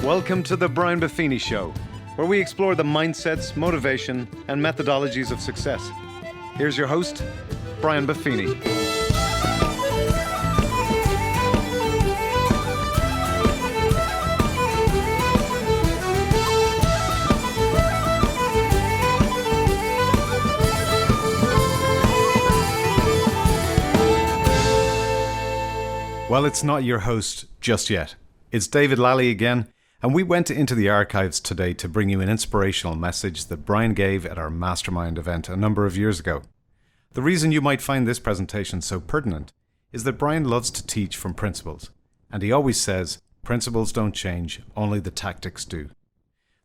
Welcome to the Brian Buffini Show, where we explore the mindsets, motivation, and methodologies of success. Here's your host, Brian Buffini. Well, it's not your host just yet. It's David Lally again, and we went into the archives today to bring you an inspirational message that Brian gave at our Mastermind event a number of years ago. The reason you might find this presentation so pertinent is that Brian loves to teach from principles, and he always says, principles don't change, only the tactics do.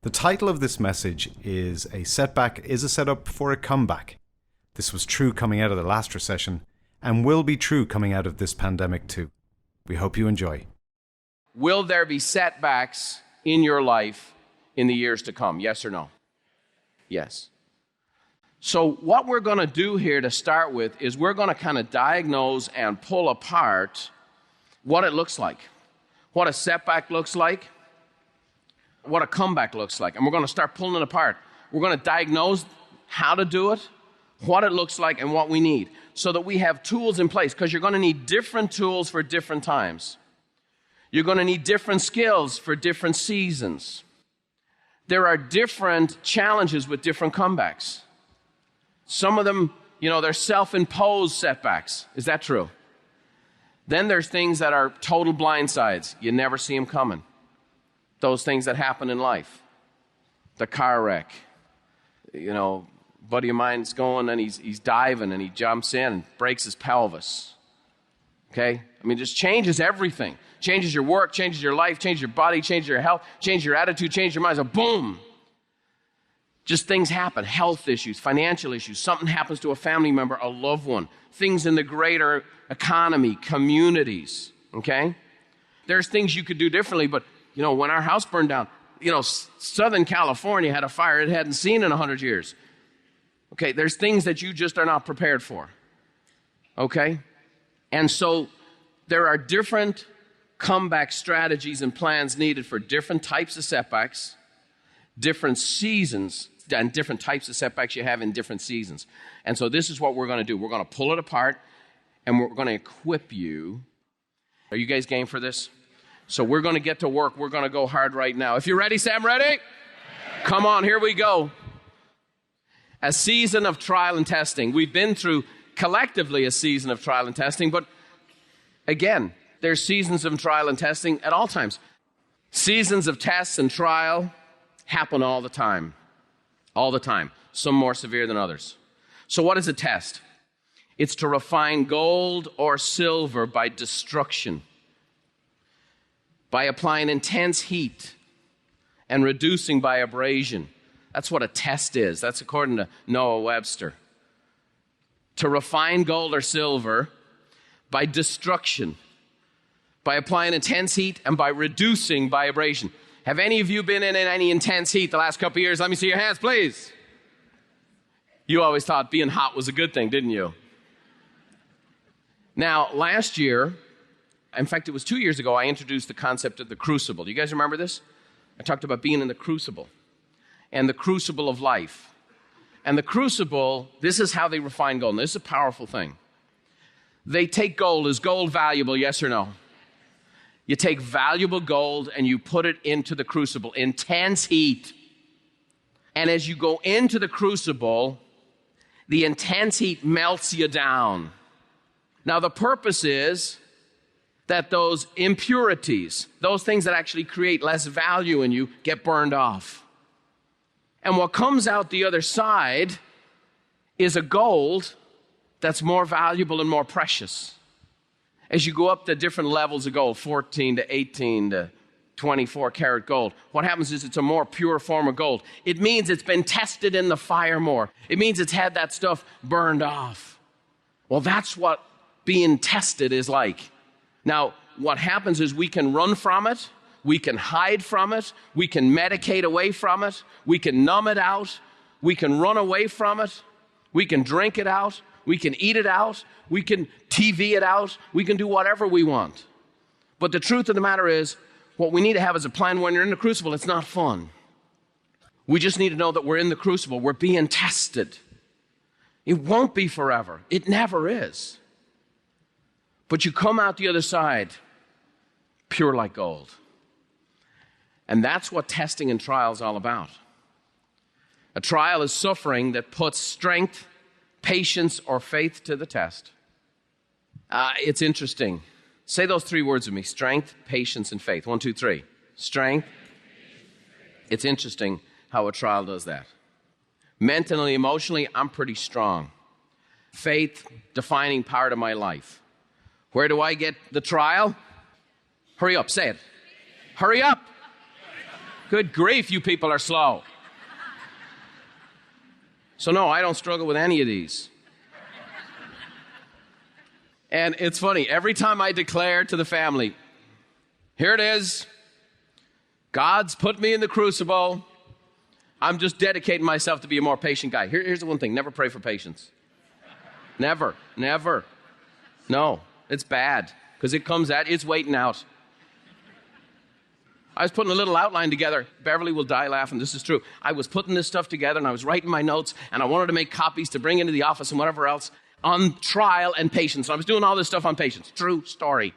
The title of this message is A Setback is a Setup for a Comeback. This was true coming out of the last recession, and will be true coming out of this pandemic too. We hope you enjoy. Will there be setbacks in your life in the years to come? Yes or no? Yes. So what we're going to do here to start with is we're going to kind of diagnose and pull apart what it looks like, what a setback looks like, what a comeback looks like. And we're going to start pulling it apart. We're going to diagnose how to do it, what it looks like, and what we need, so that we have tools in place, because you're going to need different tools for different times. You're going to need different skills for different seasons. There are different challenges with different comebacks. Some of them, they're self-imposed setbacks. Is that true? Then there's things that are total blindsides. You never see them coming. Those things that happen in life. The car wreck. Buddy of mine's going and he's diving and he jumps in and breaks his pelvis. Okay? Just changes everything. Changes your work, changes your life, changes your body, changes your health, changes your attitude, changes your mind. So boom. Just things happen. Health issues, financial issues. Something happens to a family member, a loved one. Things in the greater economy, communities. Okay? There's things you could do differently, but, when our house burned down, Southern California had a fire it hadn't seen in 100 years. Okay, there's things that you just are not prepared for. Okay? And so there are different comeback strategies and plans needed for different types of setbacks, different seasons, and different types of setbacks you have in different seasons. And so this is what we're going to do. We're going to pull it apart, and we're going to equip you. Are you guys game for this? So we're going to get to work. We're going to go hard right now. If you're ready, Sam, ready? Come on, here we go. A season of trial and testing. We've been through collectively a season of trial and testing, but again, there's seasons of trial and testing at all times. Seasons of tests and trial happen all the time. All the time. Some more severe than others. So what is a test? It's to refine gold or silver by destruction, by applying intense heat and reducing by abrasion. That's what a test is. That's according to Noah Webster. To refine gold or silver by destruction, by applying intense heat and by reducing by abrasion. Have any of you been in any intense heat the last couple of years? Let me see your hands, please. You always thought being hot was a good thing, didn't you? Now, last year, in fact, it was 2 years ago, I introduced the concept of the crucible. Do you guys remember this? I talked about being in the crucible and the crucible of life. And the crucible, this is how they refine gold. And this is a powerful thing. They take gold. Is gold valuable, yes or no? You take valuable gold and you put it into the crucible, intense heat. And as you go into the crucible, the intense heat melts you down. Now the purpose is that those impurities, those things that actually create less value in you, get burned off. And what comes out the other side is a gold that's more valuable and more precious. As you go up to different levels of gold, 14 to 18 to 24 karat gold, what happens is it's a more pure form of gold. It means it's been tested in the fire more. It means it's had that stuff burned off. Well, that's what being tested is like. Now, what happens is we can run from it, we can hide from it, we can medicate away from it, we can numb it out, we can run away from it, we can drink it out, we can eat it out, we can TV it out, we can do whatever we want. But the truth of the matter is, what we need to have is a plan when you're in the crucible. It's not fun. We just need to know that we're in the crucible. We're being tested. It won't be forever. It never is. But you come out the other side pure like gold. And that's what testing and trial is all about. A trial is suffering that puts strength, patience, or faith to the test. It's interesting. Say those three words with me: strength, patience, and faith. 1, 2, 3. Strength. It's interesting how a trial does that. Mentally, emotionally, I'm pretty strong. Faith, defining part of my life. Where do I get the trial? Hurry up, say it. Hurry up. Good grief, you people are slow. So no, I don't struggle with any of these. And it's funny, every time I declare to the family, here it is, God's put me in the crucible, I'm just dedicating myself to be a more patient guy. Here's the one thing, never pray for patience. Never. No, it's bad, because it comes at you, it's waiting out. I was putting a little outline together. Beverly will die laughing, this is true. I was putting this stuff together, and I was writing my notes, and I wanted to make copies to bring into the office and whatever else, on trial and patience. So I was doing all this stuff on patience. True story.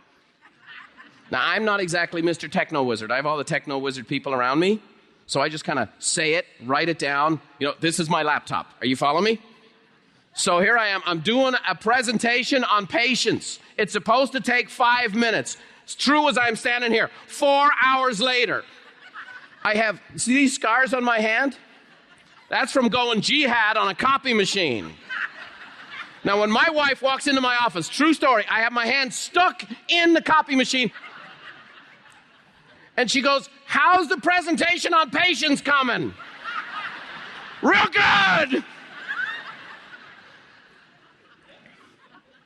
Now, I'm not exactly Mr. Techno Wizard. I have all the Techno Wizard people around me. So I just kind of say it, write it down. You know, this is my laptop. Are you following me? So here I am. I'm doing a presentation on patience. It's supposed to take 5 minutes. It's true as I'm standing here. 4 hours later, I have, see these scars on my hand? That's from going jihad on a copy machine. Now, when my wife walks into my office, true story, I have my hand stuck in the copy machine. And she goes, how's the presentation on patience coming? Real good!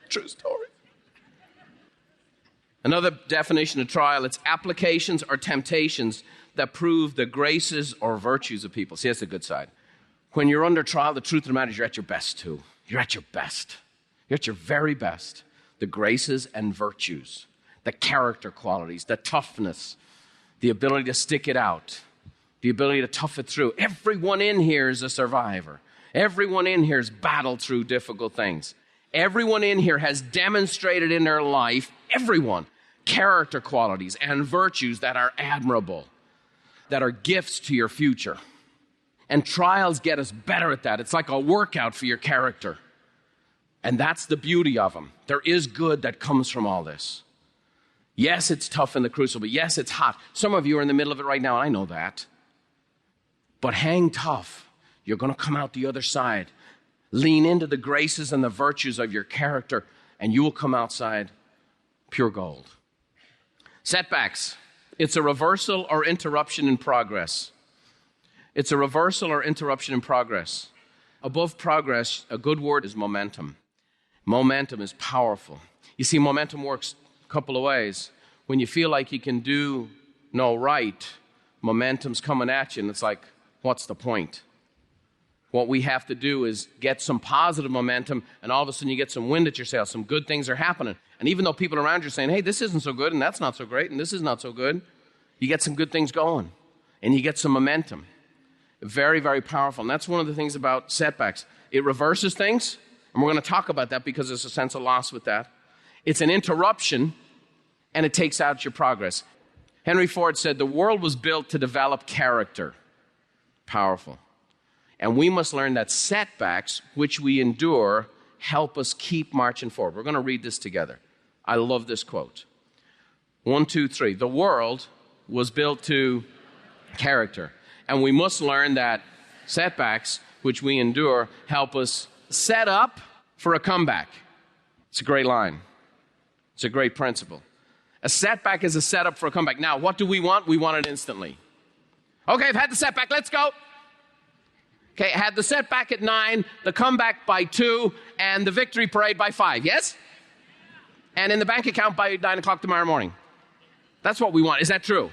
True story. Another definition of trial, it's applications or temptations that prove the graces or virtues of people. See, that's the good side. When you're under trial, the truth of the matter is you're at your best too. You're at your best. You're at your very best. The graces and virtues, the character qualities, the toughness, the ability to stick it out, the ability to tough it through. Everyone in here is a survivor. Everyone in here has battled through difficult things. Everyone in here has demonstrated in their life, everyone, character qualities and virtues that are admirable, that are gifts to your future. And trials get us better at that. It's like a workout for your character. And that's the beauty of them. There is good that comes from all this. Yes, it's tough in the crucible. Yes, it's hot. Some of you are in the middle of it right now, and I know that. But hang tough. You're going to come out the other side. Lean into the graces and the virtues of your character, and you will come outside pure gold. Setbacks. It's a reversal or interruption in progress. It's a reversal or interruption in progress. Above progress, a good word is momentum. Momentum is powerful. You see, momentum works a couple of ways. When you feel like you can do no right, momentum's coming at you, and it's like, what's the point? What we have to do is get some positive momentum, and all of a sudden you get some wind at your sails. Some good things are happening. And even though people around you are saying, hey, this isn't so good, and that's not so great, and this is not so good, you get some good things going, and you get some momentum. Very, very powerful. And that's one of the things about setbacks. It reverses things, and we're going to talk about that because there's a sense of loss with that. It's an interruption, and it takes out your progress. Henry Ford said, the world was built to develop character. Powerful. And we must learn that setbacks, which we endure, help us keep marching forward. We're going to read this together. I love this quote. 1, 2, 3. The world was built to character. And we must learn that setbacks, which we endure, help us set up for a comeback. It's a great line. It's a great principle. A setback is a setup for a comeback. Now, what do we want? We want it instantly. Okay, I've had the setback. Let's go. Okay, I had the setback at 9, the comeback by 2, and the victory parade by 5. Yes? And in the bank account by 9 o'clock tomorrow morning. That's what we want. Is that true?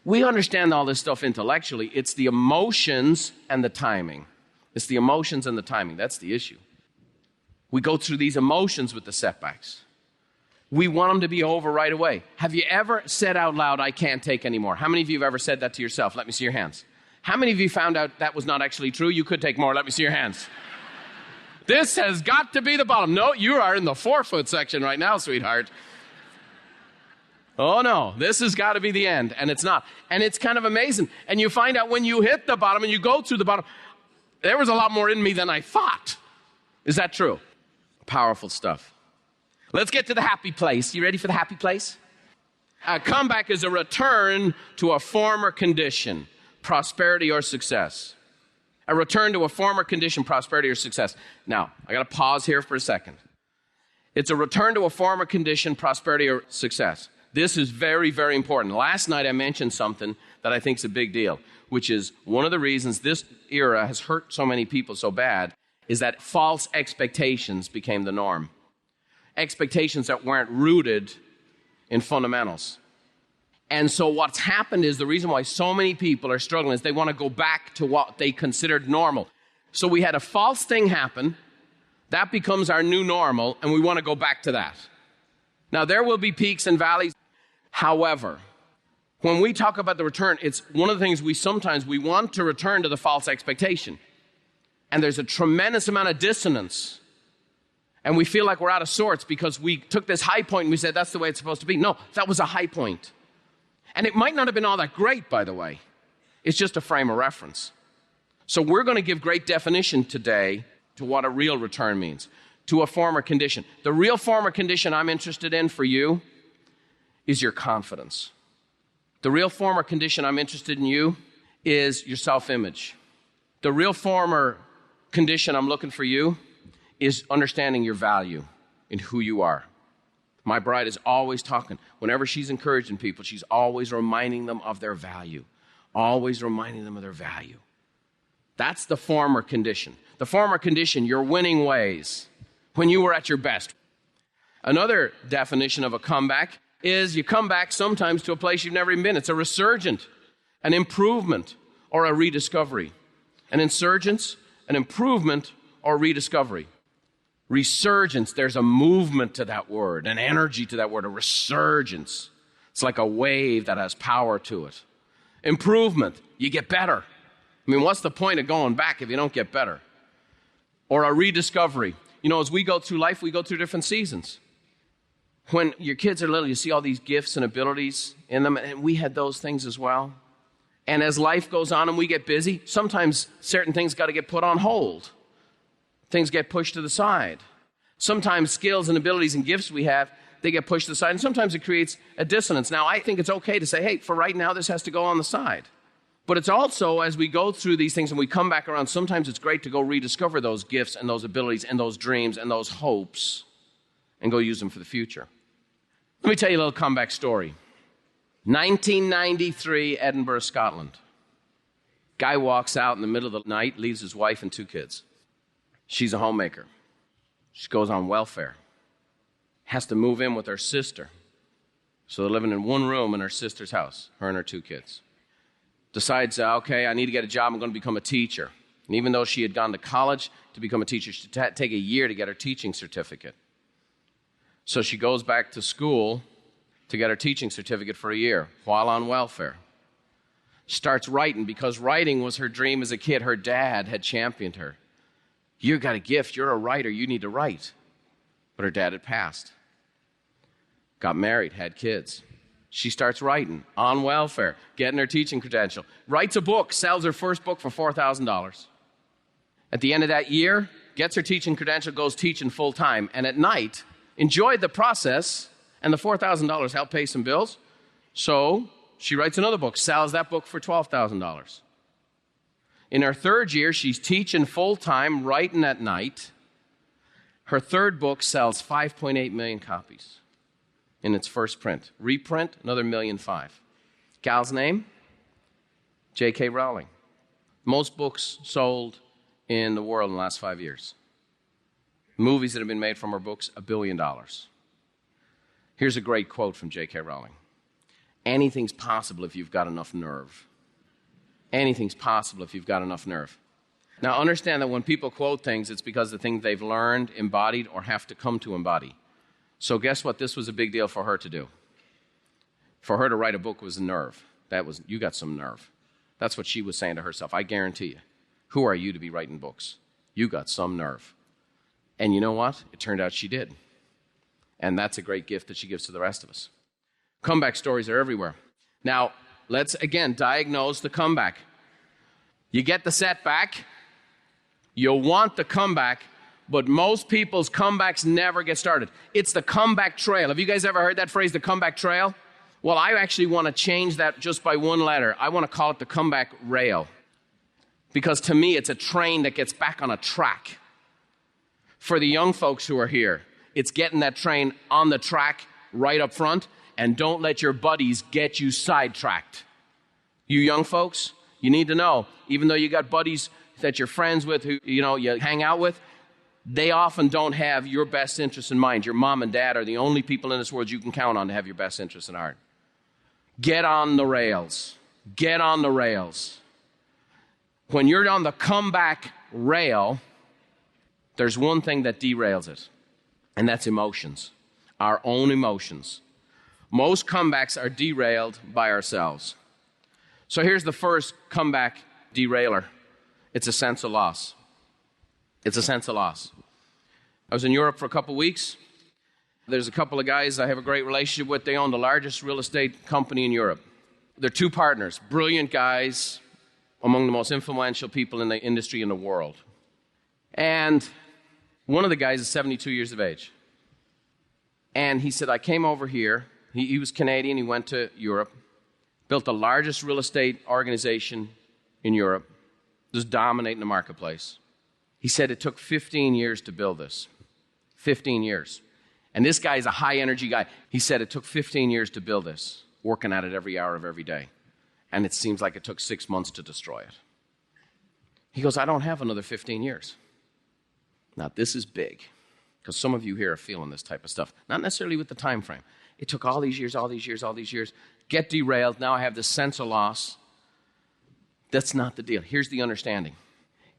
We understand all this stuff intellectually. It's the emotions and the timing. It's the emotions and the timing. That's the issue. We go through these emotions with the setbacks. We want them to be over right away. Have you ever said out loud, I can't take anymore? How many of you have ever said that to yourself? Let me see your hands. How many of you found out that was not actually true? You could take more. Let me see your hands. This has got to be the bottom. No, you are in the 4-foot section right now, sweetheart. Oh no, this has got to be the end, and it's not. And it's kind of amazing. And you find out when you hit the bottom and you go through the bottom, there was a lot more in me than I thought. Is that true? Powerful stuff. Let's get to the happy place. You ready for the happy place? A comeback is a return to a former condition, prosperity or success. A return to a former condition, prosperity or success. Now, I got to pause here for a second. It's a return to a former condition, prosperity or success. This is very, very important. Last night I mentioned something that I think is a big deal, which is one of the reasons this era has hurt so many people so bad is that false expectations became the norm. Expectations that weren't rooted in fundamentals. And so what's happened is the reason why so many people are struggling is they want to go back to what they considered normal. So we had a false thing happen, that becomes our new normal, and we want to go back to that. Now there will be peaks and valleys. However, when we talk about the return, it's one of the things we want to return to the false expectation. And there's a tremendous amount of dissonance. And we feel like we're out of sorts because we took this high point and we said that's the way it's supposed to be. No, that was a high point. And it might not have been all that great, by the way. It's just a frame of reference. So we're going to give great definition today to what a real return means, to a former condition. The real former condition I'm interested in for you is your confidence. The real former condition I'm interested in you is your self-image. The real former condition I'm looking for you is understanding your value in who you are. My bride is always talking. Whenever she's encouraging people, she's always reminding them of their value. Always reminding them of their value. That's the former condition. The former condition, your winning ways, when you were at your best. Another definition of a comeback is you come back sometimes to a place you've never even been. It's a resurgent, an improvement, or a rediscovery. An insurgence, an improvement, or rediscovery. Resurgence, there's a movement to that word, an energy to that word, a resurgence. It's like a wave that has power to it. Improvement, you get better. I mean, what's the point of going back if you don't get better? Or a rediscovery. You know, as we go through life, we go through different seasons. When your kids are little, you see all these gifts and abilities in them, and we had those things as well. And as life goes on and we get busy, sometimes certain things got to get put on hold. Things get pushed to the side. Sometimes skills and abilities and gifts we have, they get pushed to the side, and sometimes it creates a dissonance. Now, I think it's okay to say, hey, for right now, this has to go on the side. But it's also, as we go through these things and we come back around, sometimes it's great to go rediscover those gifts and those abilities and those dreams and those hopes and go use them for the future. Let me tell you a little comeback story. 1993, Edinburgh, Scotland. Guy walks out in the middle of the night, leaves his wife and 2 kids. She's a homemaker. She goes on welfare. Has to move in with her sister. So they're living in one room in her sister's house, her and her 2 kids. Decides, okay, I need to get a job. I'm going to become a teacher. And even though she had gone to college to become a teacher, she had to take a year to get her teaching certificate. So she goes back to school to get her teaching certificate for a year while on welfare. Starts writing because writing was her dream as a kid. Her dad had championed her. You got a gift. You're a writer. You need to write. But her dad had passed. Got married, had kids. She starts writing on welfare, getting her teaching credential. Writes a book, sells her first book for $4,000. At the end of that year, gets her teaching credential, goes teaching full time. And at night, enjoyed the process, and the $4,000 helped pay some bills. So she writes another book, sells that book for $12,000. In her 3rd year, she's teaching full-time, writing at night. Her 3rd book sells 5.8 million copies in its first print. Reprint, another 1.5 million. Gal's name? JK Rowling. Most books sold in the world in the last 5 years. Movies that have been made from her books, $1 billion. Here's a great quote from JK Rowling. Anything's possible if you've got enough nerve. Anything's possible if you've got enough nerve. Now, understand that when people quote things, it's because the things they've learned, embodied, or have to come to embody. So guess what this was a big deal for her to do? For her to write a book was a nerve. You got some nerve. That's what she was saying to herself. I guarantee you. Who are you to be writing books? You got some nerve. And you know what? It turned out she did. And that's a great gift that she gives to the rest of us. Comeback stories are everywhere. Now, let's again diagnose the comeback. You get the setback. You'll want the comeback. But most people's comebacks never get started. It's the comeback trail. Have you guys ever heard that phrase, the comeback trail? Well, I actually want to change that just by one letter. I want to call it the comeback rail. Because to me, it's a train that gets back on a track. For the young folks who are here, it's getting that train on the track right up front, and don't let your buddies get you sidetracked. You young folks, you need to know, even though you got buddies that you're friends with, who you hang out with, they often don't have your best interest in mind. Your mom and dad are the only people in this world you can count on to have your best interest in heart. Get on the rails. Get on the rails. When you're on the comeback rail, there's one thing that derails it, and that's emotions, our own emotions. Most comebacks are derailed by ourselves. So here's the first comeback derailer. It's a sense of loss. It's a sense of loss. I was in Europe for a couple weeks. There's a couple of guys I have a great relationship with. They own the largest real estate company in Europe. They're two partners, brilliant guys, among the most influential people in the industry in the world. And one of the guys is 72 years of age. And he said, I came over here. He was Canadian. He went to Europe, built the largest real estate organization in Europe, just dominating the marketplace. He said it took 15 years to build this. 15 years. And this guy is a high-energy guy. He said it took 15 years to build this, working at it every hour of every day. And it seems like it took 6 months to destroy it. He goes, I don't have another 15 years. Now, this is big, because some of you here are feeling this type of stuff. Not necessarily with the time frame. It took all these years, get derailed. Now I have this sense of loss. That's not the deal. Here's the understanding.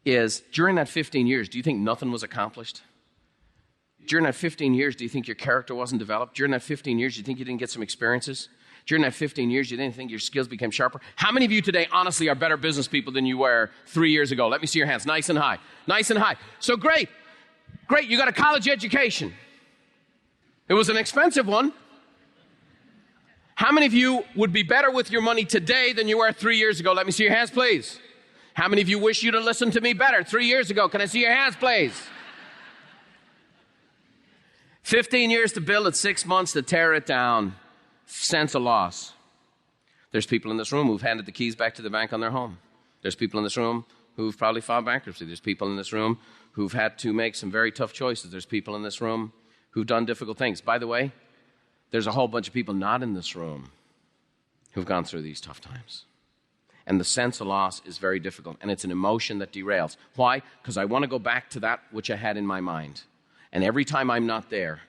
Is during that 15 years, do you think nothing was accomplished? During that 15 years, do you think your character wasn't developed? During that 15 years, do you think you didn't get some experiences? During that 15 years, you didn't think your skills became sharper? How many of you today, honestly, are better business people than you were 3 years ago? Let me see your hands. Nice and high. Nice and high. So great. Great. You got a college education. It was an expensive one. How many of you would be better with your money today than you were 3 years ago? Let me see your hands, please. How many of you wish you'd have listened to me better 3 years ago? Can I see your hands, please? 15 years to build it, 6 months to tear it down. Sense of loss. There's people in this room who've handed the keys back to the bank on their home. There's people in this room who've probably filed bankruptcy. There's people in this room who've had to make some very tough choices. There's people in this room who've done difficult things. By the way, there's a whole bunch of people not in this room who've gone through these tough times. And the sense of loss is very difficult, and it's an emotion that derails. Why? Because I want to go back to that which I had in my mind. And every time I'm not there.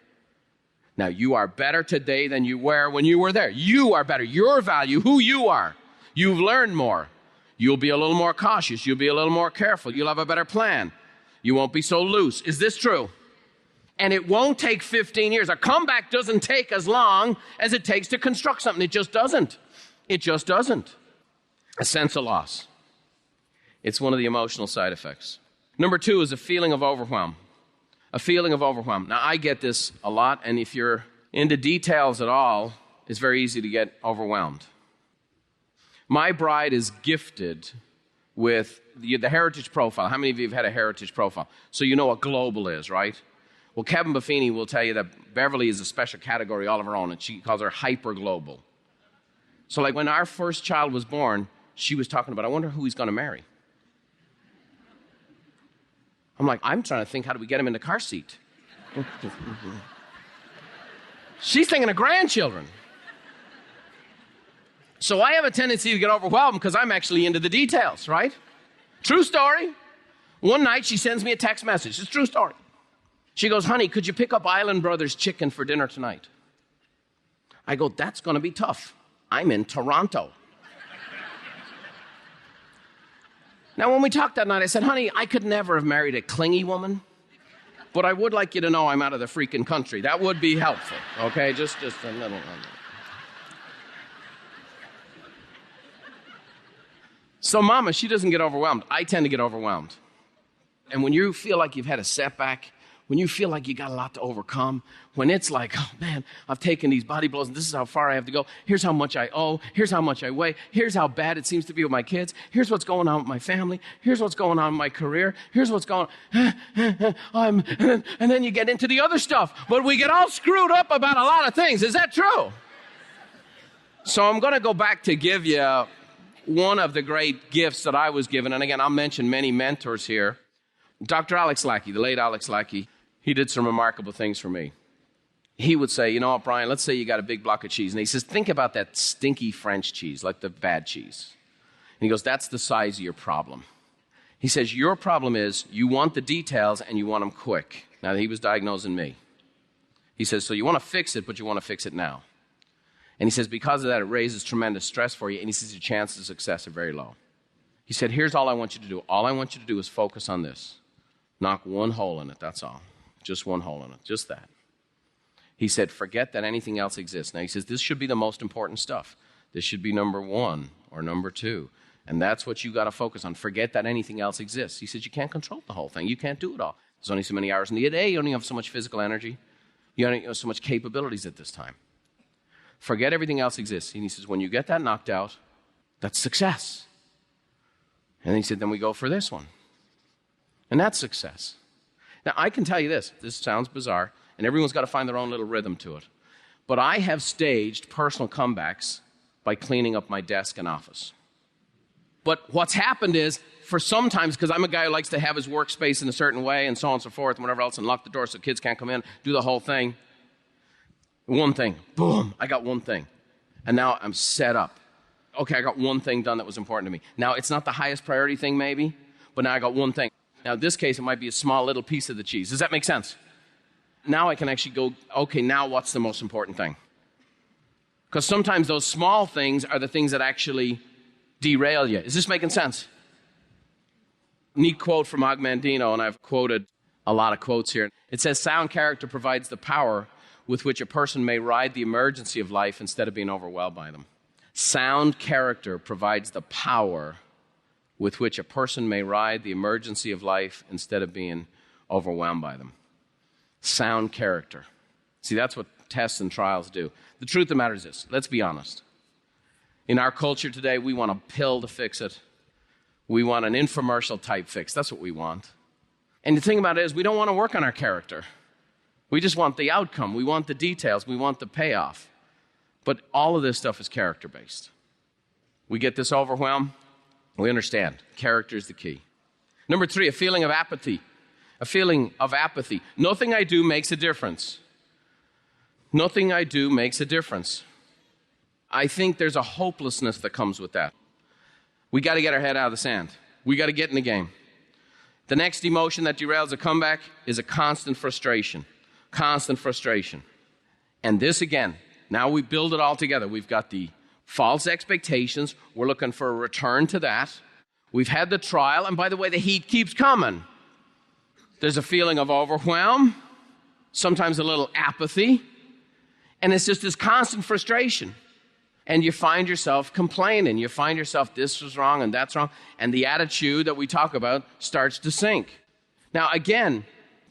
Now, you are better today than you were when you were there. You are better. Your value, who you are. You've learned more. You'll be a little more cautious. You'll be a little more careful. You'll have a better plan. You won't be so loose. Is this true? And it won't take 15 years. A comeback doesn't take as long as it takes to construct something. It just doesn't. It just doesn't. A sense of loss. It's one of the emotional side effects. Number 2 is a feeling of overwhelm. A feeling of overwhelm. Now, I get this a lot, and if you're into details at all, it's very easy to get overwhelmed. My bride is gifted with the heritage profile. How many of you have had a heritage profile? So you know what global is, right? Well, Kevin Buffini will tell you that Beverly is a special category all of her own, and she calls her hyper-global. So like when our first child was born, she was talking about, I wonder who he's going to marry. I'm like, I'm trying to think, how do we get him in the car seat? She's thinking of grandchildren. So I have a tendency to get overwhelmed because I'm actually into the details, right? True story. One night she sends me a text message. It's a true story. She goes, honey, could you pick up Island Brothers chicken for dinner tonight? I go, that's going to be tough. I'm in Toronto. Now, when we talked that night, I said, honey, I could never have married a clingy woman. But I would like you to know I'm out of the freaking country. That would be helpful, okay? Just a little. So Mama, she doesn't get overwhelmed. I tend to get overwhelmed. And when you feel like you've had a setback, when you feel like you got a lot to overcome, when it's like, oh man, I've taken these body blows and this is how far I have to go. Here's how much I owe. Here's how much I weigh. Here's how bad it seems to be with my kids. Here's what's going on with my family. Here's what's going on with my career. Here's what's going on. And then you get into the other stuff. But we get all screwed up about a lot of things. Is that true? So I'm going to go back to give you one of the great gifts that I was given. And again, I'll mention many mentors here. Dr. Alex Lackey, the late Alex Lackey, he did some remarkable things for me. He would say, you know what, Brian, let's say you got a big block of cheese. And he says, think about that stinky French cheese, like the bad cheese. And he goes, that's the size of your problem. He says, your problem is you want the details and you want them quick. Now, he was diagnosing me. He says, so you want to fix it, but you want to fix it now. And he says, because of that, it raises tremendous stress for you. And he says, your chances of success are very low. He said, here's all I want you to do. All I want you to do is focus on this. Knock one hole in it, that's all. Just one hole in it, just that. He said, forget that anything else exists. Now, he says, this should be the most important stuff. This should be number one or number two. And that's what you got to focus on. Forget that anything else exists. He says, you can't control the whole thing. You can't do it all. There's only so many hours in the day. You only have so much physical energy. You only have so much capabilities at this time. Forget everything else exists. And he says, when you get that knocked out, that's success. And he said, then we go for this one. And that's success. Now, I can tell you this sounds bizarre, and everyone's got to find their own little rhythm to it. But I have staged personal comebacks by cleaning up my desk and office. But what's happened is, for sometimes, because I'm a guy who likes to have his workspace in a certain way and so on and so forth and whatever else, and lock the door so kids can't come in, do the whole thing. One thing, boom, I got one thing. And now I'm set up. Okay, I got one thing done that was important to me. Now, it's not the highest priority thing maybe, but now I got one thing. Now, in this case, it might be a small little piece of the cheese. Does that make sense? Now I can actually go, okay, now what's the most important thing? Because sometimes those small things are the things that actually derail you. Is this making sense? Neat quote from Og Mandino, and I've quoted a lot of quotes here. It says, sound character provides the power with which a person may ride the emergency of life instead of being overwhelmed by them. Sound character provides the power with which a person may ride the emergency of life instead of being overwhelmed by them. Sound character. See, that's what tests and trials do. The truth of the matter is this. Let's be honest. In our culture today, we want a pill to fix it. We want an infomercial type fix. That's what we want. And the thing about it is we don't want to work on our character. We just want the outcome. We want the details. We want the payoff. But all of this stuff is character-based. We get this overwhelm. We understand. Character is the key. Number 3, a feeling of apathy. A feeling of apathy. Nothing I do makes a difference. Nothing I do makes a difference. I think there's a hopelessness that comes with that. We got to get our head out of the sand. We got to get in the game. The next emotion that derails a comeback is a constant frustration. Constant frustration. And this again, now we build it all together. We've got the false expectations. We're looking for a return to that. We've had the trial, and by the way, the heat keeps coming. There's a feeling of overwhelm, sometimes a little apathy, and it's just this constant frustration. And you find yourself complaining. You find yourself, this was wrong and that's wrong, and the attitude that we talk about starts to sink. Now, again,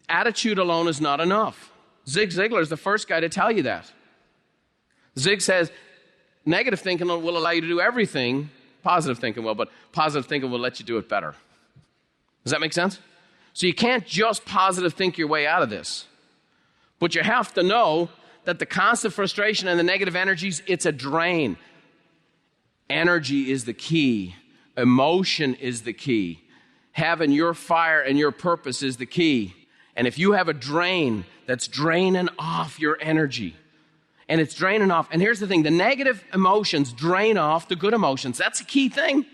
attitude alone is not enough. Zig Ziglar is the first guy to tell you that. Zig says, negative thinking will allow you to do everything. Positive thinking will, but positive thinking will let you do it better. Does that make sense? So you can't just positive think your way out of this. But you have to know that the constant frustration and the negative energies, it's a drain. Energy is the key. Emotion is the key. Having your fire and your purpose is the key. And if you have a drain that's draining off your energy, and it's draining off, and here's the thing, the negative emotions drain off the good emotions. That's a key thing.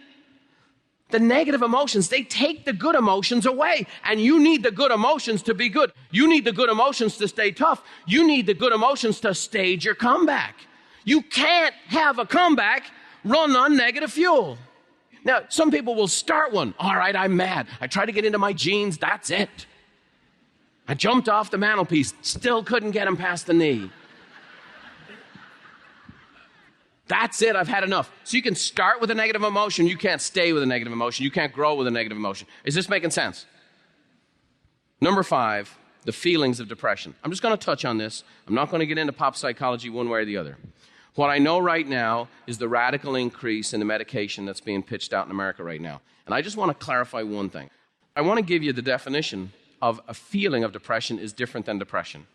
The negative emotions, they take the good emotions away, and you need the good emotions to be good. You need the good emotions to stay tough. You need the good emotions to stage your comeback. You can't have a comeback run on negative fuel. Now, some people will start one. All right, I'm mad. I try to get into my jeans. That's it. I jumped off the mantelpiece, still couldn't get him past the knee. That's it, I've had enough. So you can start with a negative emotion, you can't stay with a negative emotion, you can't grow with a negative emotion. Is this making sense? Number 5, the feelings of depression. I'm just going to touch on this. I'm not going to get into pop psychology one way or the other. What I know right now is the radical increase in the medication that's being pitched out in America right now. And I just want to clarify one thing. I want to give you the definition of a feeling of depression is different than depression.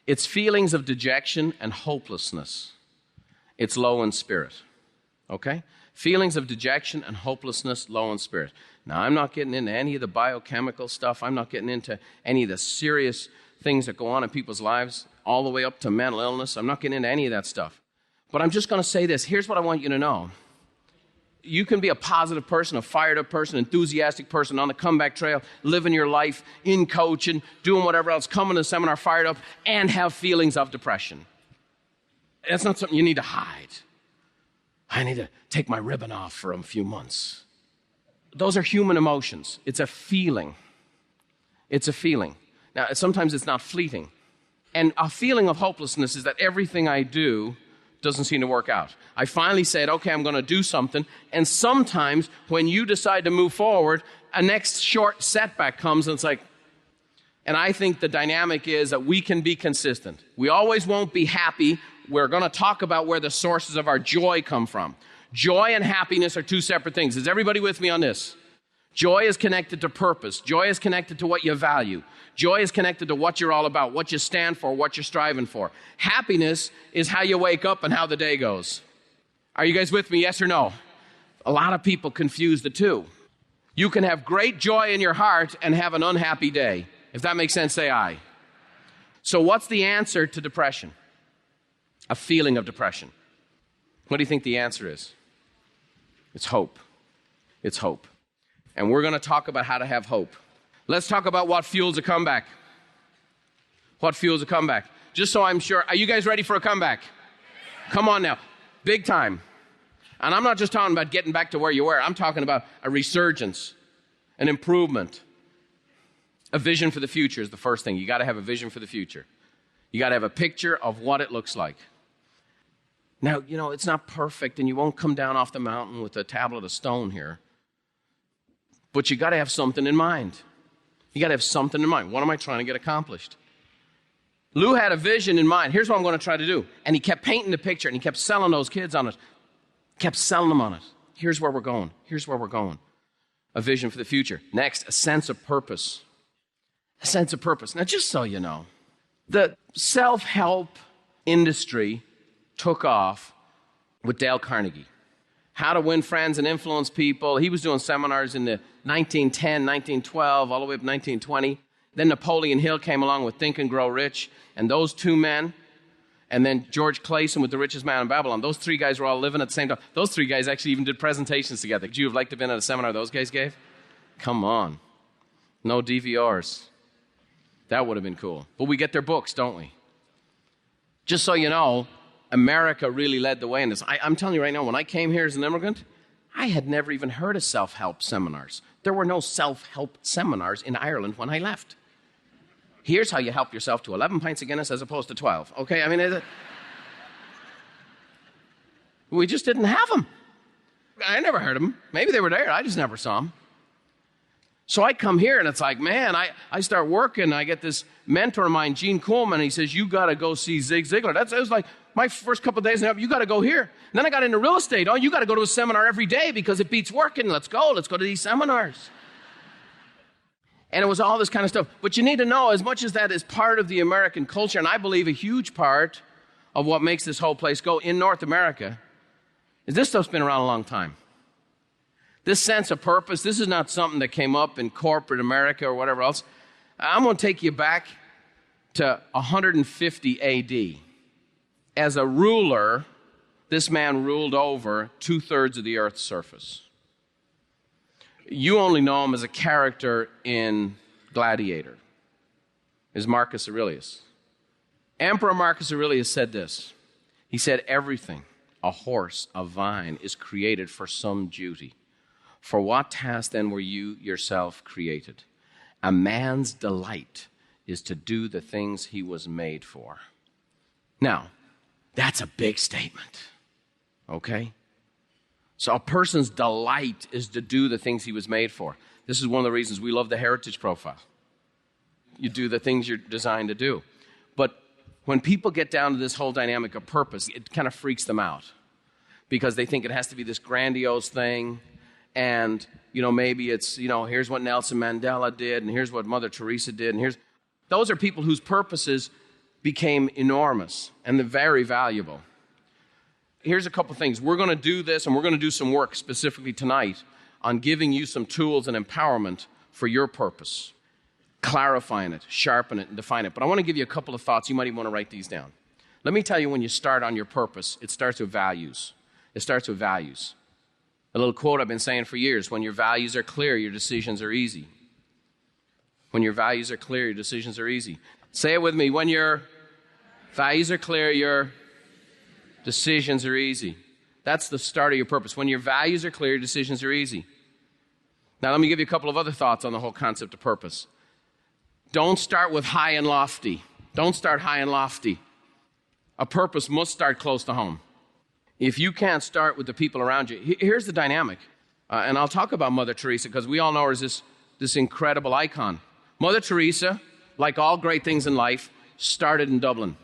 It's feelings of dejection and hopelessness. It's low in spirit. Okay? Feelings of dejection and hopelessness, low in spirit. Now, I'm not getting into any of the biochemical stuff. I'm not getting into any of the serious things that go on in people's lives, all the way up to mental illness. I'm not getting into any of that stuff. But I'm just going to say this. Here's what I want you to know. You can be a positive person, a fired up person, enthusiastic person on the comeback trail, living your life in coaching, doing whatever else, coming to a seminar fired up, and have feelings of depression. That's not something you need to hide. I need to take my ribbon off for a few months. Those are human emotions. It's a feeling. It's a feeling. Now, sometimes it's not fleeting. And a feeling of hopelessness is that everything I do doesn't seem to work out. I finally said, okay, I'm going to do something. And sometimes when you decide to move forward, a next short setback comes and it's like, and I think the dynamic is that we can be consistent. We always won't be happy. We're going to talk about where the sources of our joy come from. Joy and happiness are two separate things. Is everybody with me on this? Joy is connected to purpose. Joy is connected to what you value. Joy is connected to what you're all about, what you stand for, what you're striving for. Happiness is how you wake up and how the day goes. Are you guys with me, yes or no? A lot of people confuse the two. You can have great joy in your heart and have an unhappy day. If that makes sense, say aye. So what's the answer to depression? A feeling of depression. What do you think the answer is? It's hope. It's hope. And we're going to talk about how to have hope. Let's talk about what fuels a comeback. What fuels a comeback? Just so I'm sure, are you guys ready for a comeback? Come on now. Big time. And I'm not just talking about getting back to where you were. I'm talking about a resurgence, an improvement. A vision for the future is the first thing. You got to have a vision for the future. You got to have a picture of what it looks like. Now, you know, it's not perfect, and you won't come down off the mountain with a tablet of stone here. But you got to have something in mind. You got to have something in mind. What am I trying to get accomplished? Lou had a vision in mind. Here's what I'm going to try to do. And he kept painting the picture, and he kept selling those kids on it. Kept selling them on it. Here's where we're going. Here's where we're going. A vision for the future. Next, a sense of purpose. A sense of purpose. Now, just so you know, the self-help industry took off with Dale Carnegie. How to win friends and influence people. He was doing seminars in the 1910, 1912, all the way up 1920. Then Napoleon Hill came along with Think and Grow Rich. And those two men, and then George Clayson with The Richest Man in Babylon, those three guys were all living at the same time. Those three guys actually even did presentations together. Could you have liked to have been at a seminar those guys gave? Come on. No DVRs. That would have been cool. But we get their books, don't we? Just so you know, America really led the way in this. I'm telling you right now, when I came here as an immigrant, I had never even heard of self-help seminars. There were no self-help seminars in Ireland when I left. Here's how you help yourself to 11 pints of Guinness as opposed to 12. Okay, I mean, we just didn't have them. I never heard of them. Maybe they were there. I just never saw them. So I come here, and it's like, man, I start working. I get this mentor of mine, Gene Coolman. He says, you got to go see Zig Ziglar. It was like my first couple of days, you got to go here. And then I got into real estate. Oh, you got to go to a seminar every day because it beats working. Let's go to these seminars. And it was all this kind of stuff. But you need to know, as much as that is part of the American culture, and I believe a huge part of what makes this whole place go in North America, is this stuff's been around a long time. This sense of purpose, this is not something that came up in corporate America or whatever else. I'm going to take you back to 150 A.D. As a ruler, this man ruled over 2/3 of the earth's surface. You only know him as a character in Gladiator, is Marcus Aurelius. Emperor Marcus Aurelius said this. He said, everything, a horse, a vine, is created for some duty. For what task then were you yourself created? A man's delight is to do the things he was made for. Now, that's a big statement, okay? So a person's delight is to do the things he was made for. This is one of the reasons we love the heritage profile. You do the things you're designed to do. But when people get down to this whole dynamic of purpose, it kind of freaks them out because they think it has to be this grandiose thing. And, maybe it's, here's what Nelson Mandela did, and here's what Mother Teresa did, and those are people whose purposes became enormous and they're very valuable. Here's a couple things. We're going to do this, and we're going to do some work specifically tonight on giving you some tools and empowerment for your purpose, clarifying it, sharpen it, and define it. But I want to give you a couple of thoughts. You might even want to write these down. Let me tell you, when you start on your purpose, it starts with values. It starts with values. A little quote I've been saying for years: when your values are clear, your decisions are easy. When your values are clear, your decisions are easy. Say it with me. When your values are clear, your decisions are easy. That's the start of your purpose. When your values are clear, your decisions are easy. Now, let me give you a couple of other thoughts on the whole concept of purpose. Don't start with high and lofty. Don't start high and lofty. A purpose must start close to home. If you can't start with the people around you, here's the dynamic. And I'll talk about Mother Teresa because we all know her as this incredible icon. Mother Teresa, like all great things in life, started in Dublin.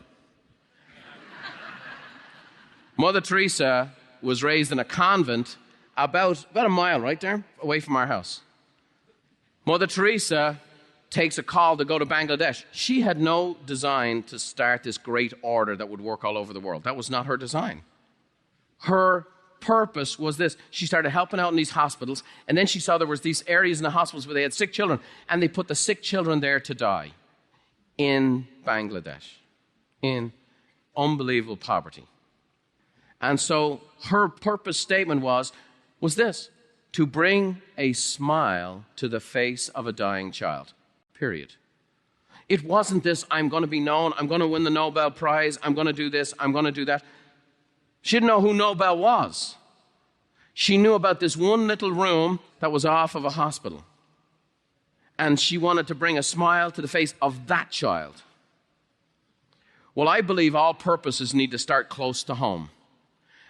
Mother Teresa was raised in a convent about a mile right there away from our house. Mother Teresa takes a call to go to Bangladesh. She had no design to start this great order that would work all over the world. That was not her design. Her purpose was this. She started helping out in these hospitals, and then she saw there was these areas in the hospitals where they had sick children, and they put the sick children there to die in Bangladesh, in unbelievable poverty. And so her purpose statement was this: to bring a smile to the face of a dying child, period. It wasn't this, I'm going to be known, I'm going to win the Nobel Prize, I'm going to do this, I'm going to do that. She didn't know who Nobel was. She knew about this one little room that was off of a hospital. And she wanted to bring a smile to the face of that child. Well, I believe all purposes need to start close to home,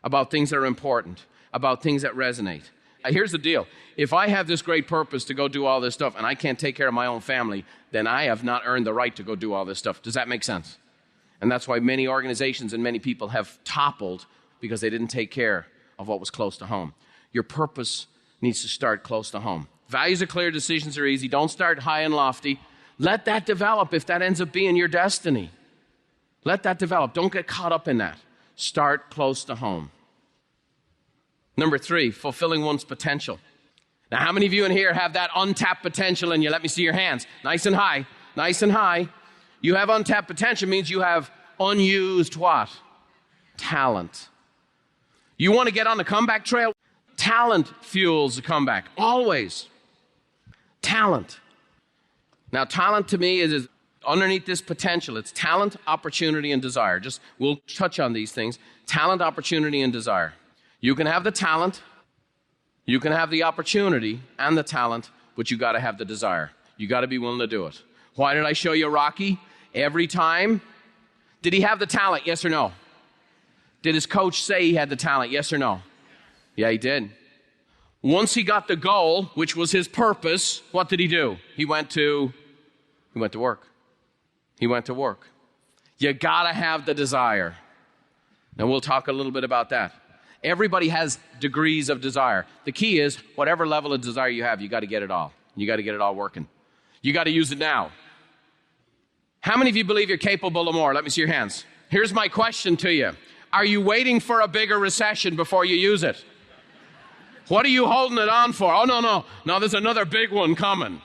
about things that are important, about things that resonate. Here's the deal. If I have this great purpose to go do all this stuff and I can't take care of my own family, then I have not earned the right to go do all this stuff. Does that make sense? And that's why many organizations and many people have toppled because they didn't take care of what was close to home. Your purpose needs to start close to home. Values are clear, decisions are easy. Don't start high and lofty. Let that develop if that ends up being your destiny. Let that develop. Don't get caught up in that. Start close to home. Number 3, fulfilling one's potential. Now, how many of you in here have that untapped potential in you? Let me see your hands. Nice and high. Nice and high. You have untapped potential means you have unused what? Talent. You want to get on the comeback trail? Talent fuels the comeback. Always. Talent. Now, talent to me is underneath this potential. It's talent, opportunity, and desire. We'll touch on these things. Talent, opportunity, and desire. You can have the talent, you can have the opportunity and the talent, but you got to have the desire. You got to be willing to do it. Why did I show you Rocky? Every time. Did he have the talent? Yes or no? Did his coach say he had the talent? Yes or no? Yeah, he did. Once he got the goal, which was his purpose, what did he do? He went to work. He went to work. You got to have the desire. And we'll talk a little bit about that. Everybody has degrees of desire. The key is, whatever level of desire you have, you got to get it all. You got to get it all working. You got to use it now. How many of you believe you're capable of more? Let me see your hands. Here's my question to you. Are you waiting for a bigger recession before you use it? What are you holding it on for? Oh, no, there's another big one coming.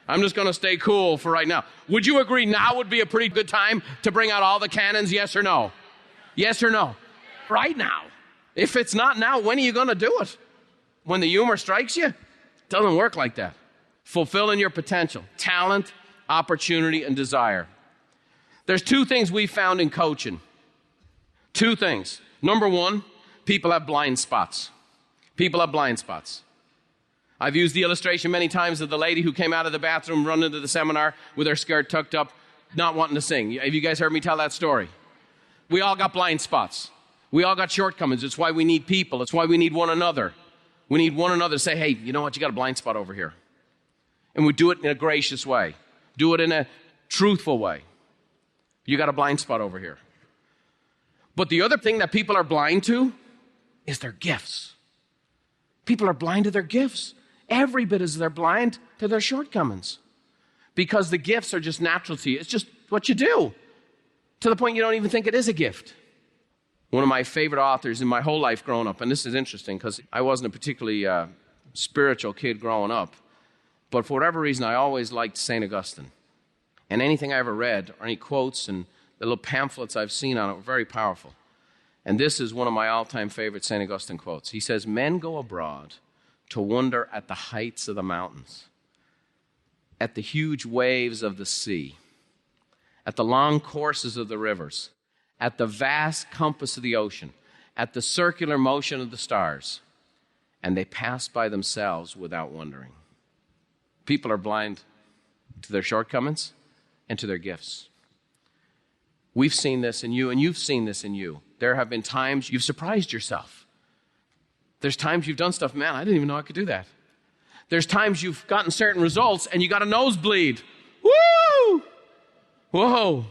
I'm just going to stay cool for right now. Would you agree now would be a pretty good time to bring out all the cannons, yes or no? Yes or no? Right now. If it's not now, when are you going to do it? When the humor strikes you? It doesn't work like that. Fulfilling your potential. Talent, opportunity, and desire. There's 2 things we found in coaching. 2 things. Number 1, people have blind spots. People have blind spots. I've used the illustration many times of the lady who came out of the bathroom, run into the seminar with her skirt tucked up, not wanting to sing. Have you guys heard me tell that story? We all got blind spots. We all got shortcomings. It's why we need people. It's why we need one another. We need one another to say, hey, you know what? You got a blind spot over here. And we do it in a gracious way. Do it in a truthful way. You got a blind spot over here. But the other thing that people are blind to is their gifts. People are blind to their gifts. Every bit as they're blind to their shortcomings. Because the gifts are just natural to you. It's just what you do. To the point you don't even think it is a gift. One of my favorite authors in my whole life growing up, and this is interesting because I wasn't a particularly spiritual kid growing up, but for whatever reason, I always liked St. Augustine. And anything I ever read, or any quotes and the little pamphlets I've seen on it were very powerful. And this is one of my all-time favorite St. Augustine quotes. He says, men go abroad to wonder at the heights of the mountains, at the huge waves of the sea, at the long courses of the rivers, at the vast compass of the ocean, at the circular motion of the stars, and they pass by themselves without wondering. People are blind to their shortcomings and to their gifts. We've seen this in you, and you've seen this in you. There have been times you've surprised yourself. There's times you've done stuff, man, I didn't even know I could do that. There's times you've gotten certain results and you got a nosebleed. Woo! Whoa.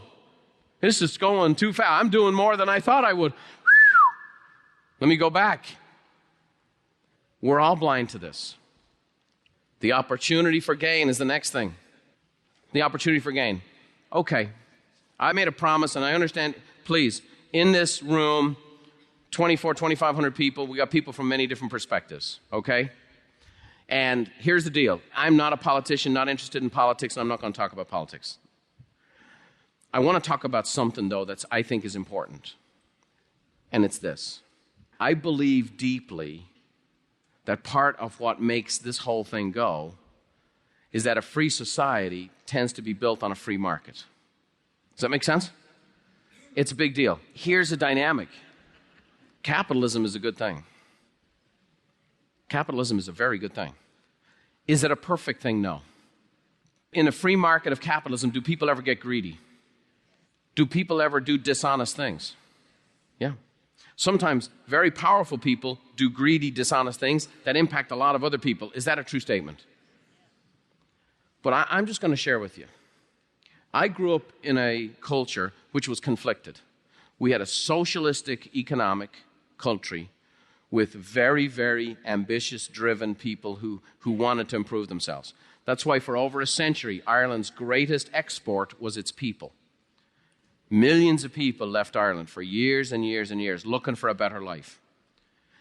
This is going too fast. I'm doing more than I thought I would. Let me go back. We're all blind to this. The opportunity for gain is the next thing. The opportunity for gain. Okay, I made a promise, and I understand, please, in this room, 2,500 people, we got people from many different perspectives, okay? And here's the deal. I'm not a politician, not interested in politics, and I'm not going to talk about politics. I want to talk about something, though, that I think is important. And it's this. I believe deeply that part of what makes this whole thing go is that a free society tends to be built on a free market. Does that make sense? It's a big deal. Here's the dynamic. Capitalism is a good thing. Capitalism is a very good thing. Is it a perfect thing? No. In a free market of capitalism, do people ever get greedy? Do people ever do dishonest things? Yeah. Sometimes very powerful people do greedy, dishonest things that impact a lot of other people. Is that a true statement? But I'm just going to share with you. I grew up in a culture which was conflicted. We had a socialistic economic country with very, very ambitious, driven people who wanted to improve themselves. That's why for over a century, Ireland's greatest export was its people. Millions of people left Ireland for years and years and years looking for a better life.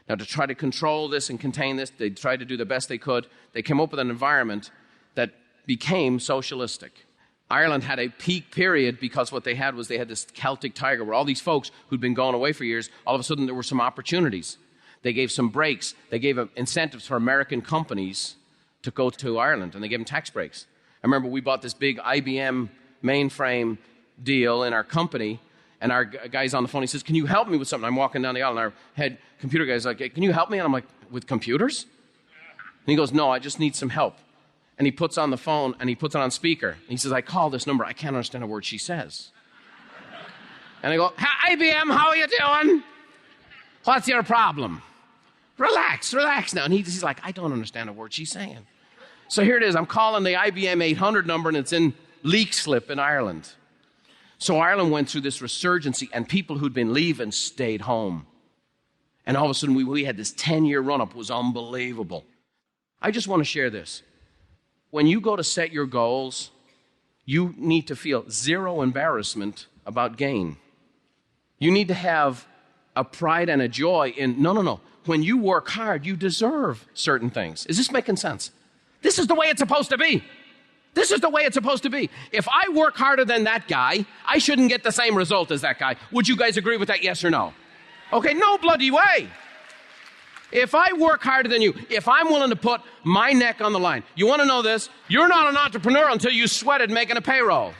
Now, to try to control this and contain this, they tried to do the best they could. They came up with an environment that became socialistic. Ireland had a peak period because what they had was they had this Celtic tiger where all these folks who'd been going away for years, all of a sudden there were some opportunities. They gave some breaks. They gave incentives for American companies to go to Ireland, and they gave them tax breaks. I remember we bought this big IBM mainframe deal in our company, and our guy's on the phone. He says, can you help me with something? I'm walking down the aisle, and our head computer guy's like, hey, can you help me? And I'm like, with computers? And he goes, no, I just need some help. And he puts on the phone, and he puts it on speaker. And he says, I call this number. I can't understand a word she says. And I go, hi, IBM, how are you doing? What's your problem? Relax now. And he's like, I don't understand a word she's saying. So here it is. I'm calling the IBM 800 number, and it's in Leixlip in Ireland. So Ireland went through this resurgency, and people who'd been leaving stayed home. And all of a sudden, we had this 10-year run-up. It was unbelievable. I just want to share this. When you go to set your goals, you need to feel zero embarrassment about gain. You need to have a pride and a joy in, no. When you work hard, you deserve certain things. Is this making sense? This is the way it's supposed to be. This is the way it's supposed to be. If I work harder than that guy, I shouldn't get the same result as that guy. Would you guys agree with that, yes or no? Okay, no bloody way. If I work harder than you, if I'm willing to put my neck on the line, you want to know this? You're not an entrepreneur until you sweated making a payroll.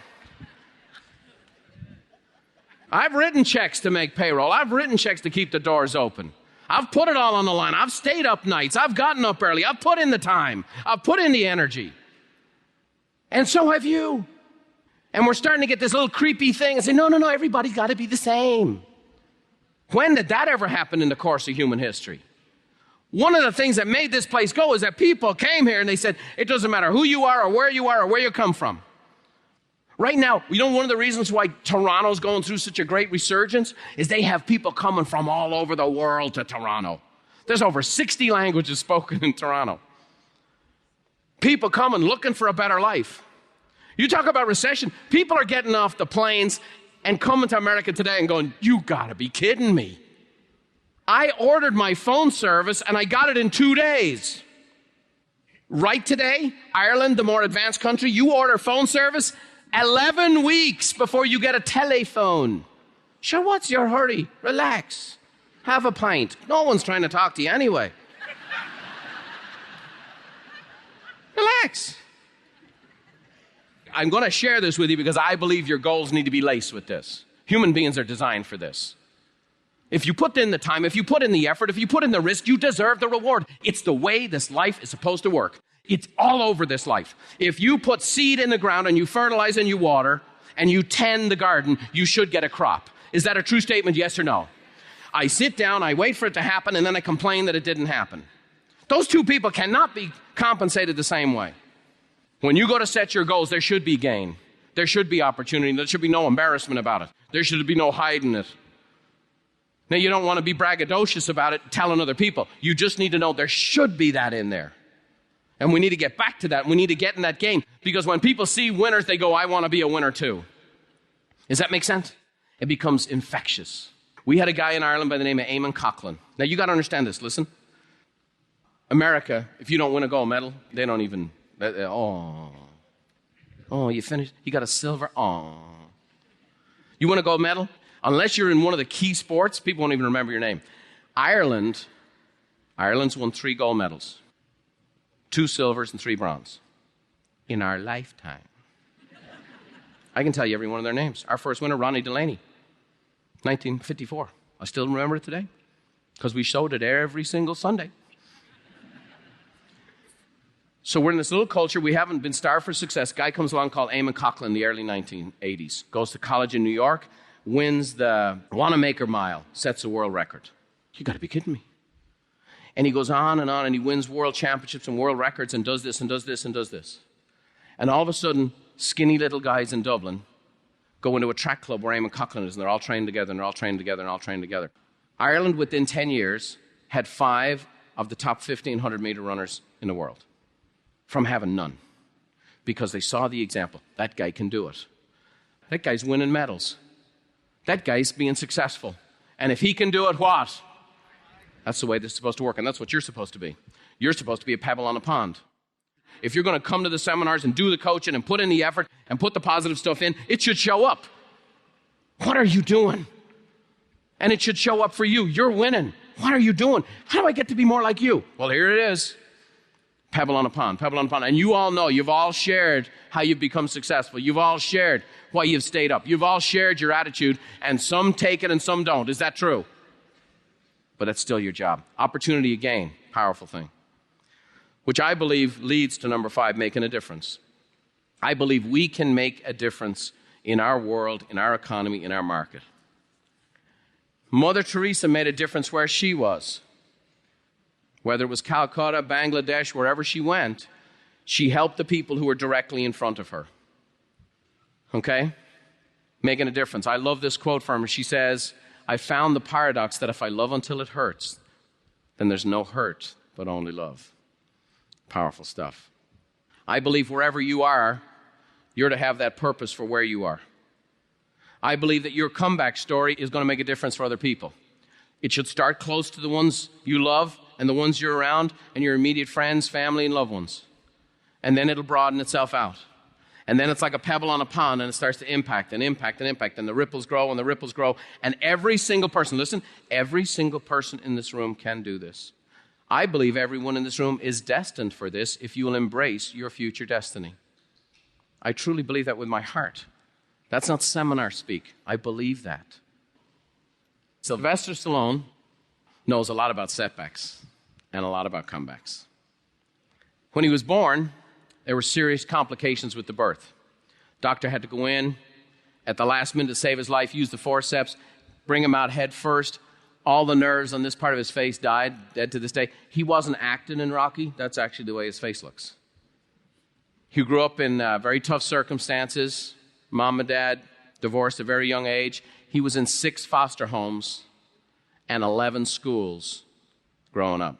I've written checks to make payroll. I've written checks to keep the doors open. I've put it all on the line. I've stayed up nights. I've gotten up early. I've put in the time. I've put in the energy. And so have you. And we're starting to get this little creepy thing and say, no, everybody's got to be the same. When did that ever happen in the course of human history? One of the things that made this place go is that people came here and they said, it doesn't matter who you are or where you come from. Right now, one of the reasons why Toronto's going through such a great resurgence is they have people coming from all over the world to Toronto. There's over 60 languages spoken in Toronto. People coming looking for a better life. You talk about recession, people are getting off the planes and coming to America today and going, you gotta be kidding me. I ordered my phone service and I got it in 2 days. Right today, Ireland, the more advanced country, you order phone service 11 weeks before you get a telephone. Sure, what's your hurry? Relax. Have a pint. No one's trying to talk to you anyway. Relax. I'm going to share this with you because I believe your goals need to be laced with this. Human beings are designed for this. If you put in the time, if you put in the effort, if you put in the risk, you deserve the reward. It's the way this life is supposed to work. It's all over this life. If you put seed in the ground and you fertilize and you water and you tend the garden, you should get a crop. Is that a true statement, yes or no? I sit down, I wait for it to happen, and then I complain that it didn't happen. Those two people cannot be compensated the same way. When you go to set your goals, there should be gain. There should be opportunity. There should be no embarrassment about it. There should be no hiding it. Now, you don't want to be braggadocious about it, telling other people. You just need to know there should be that in there. And we need to get back to that. We need to get in that game. Because when people see winners, they go, I want to be a winner too. Does that make sense? It becomes infectious. We had a guy in Ireland by the name of Eamon Coughlin. Now, you got to understand this. Listen. America, if you don't win a gold medal, they don't even, you finished? You got a silver? You win a gold medal? Unless you're in one of the key sports, people won't even remember your name. Ireland's won 3 gold medals, 2 silvers and 3 bronze in our lifetime. I can tell you every one of their names. Our first winner, Ronnie Delaney, 1954. I still remember it today because we showed it every single Sunday. So we're in this little culture. We haven't been starved for success. A guy comes along called Eamon Coughlin in the early 1980s. Goes to college in New York, wins the Wanamaker Mile, sets a world record. You got to be kidding me. And he goes on, and he wins world championships and world records and does this and does this and does this. And all of a sudden, skinny little guys in Dublin go into a track club where Eamon Coughlin is, and they're all trained together, and they're all trained together, and all trained together. Ireland, within 10 years, had 5 of the top 1,500-meter runners in the world. From having none, because they saw the example. That guy can do it. That guy's winning medals. That guy's being successful. And if he can do it, what? That's the way this is supposed to work, and that's what you're supposed to be. You're supposed to be a pebble on a pond. If you're going to come to the seminars and do the coaching and put in the effort and put the positive stuff in, it should show up. What are you doing? And it should show up for you. You're winning. What are you doing? How do I get to be more like you? Well, here it is. Pebble on a pond, pebble on a pond. And you all know, you've all shared how you've become successful. You've all shared why you've stayed up. You've all shared your attitude, and some take it and some don't. Is that true? But that's still your job. Opportunity again, powerful thing. Which I believe leads to number 5, making a difference. I believe we can make a difference in our world, in our economy, in our market. Mother Teresa made a difference where she was. Whether it was Calcutta, Bangladesh, wherever she went, she helped the people who were directly in front of her. Okay? Making a difference. I love this quote from her. She says, I found the paradox that if I love until it hurts, then there's no hurt, but only love. Powerful stuff. I believe wherever you are, you're to have that purpose for where you are. I believe that your comeback story is going to make a difference for other people. It should start close to the ones you love and the ones you're around and your immediate friends, family, and loved ones. And then it'll broaden itself out. And then it's like a pebble on a pond, and it starts to impact and impact and impact, and the ripples grow and the ripples grow. And every single person, listen, every single person in this room can do this. I believe everyone in this room is destined for this if you will embrace your future destiny. I truly believe that with my heart. That's not seminar speak. I believe that. Sylvester Stallone knows a lot about setbacks and a lot about comebacks. When he was born, there were serious complications with the birth. Doctor had to go in at the last minute to save his life, use the forceps, bring him out head first. All the nerves on this part of his face died, dead to this day. He wasn't acting in Rocky. That's actually the way his face looks. He grew up in very tough circumstances. Mom and dad divorced at a very young age. He was in 6 foster homes and 11 schools growing up.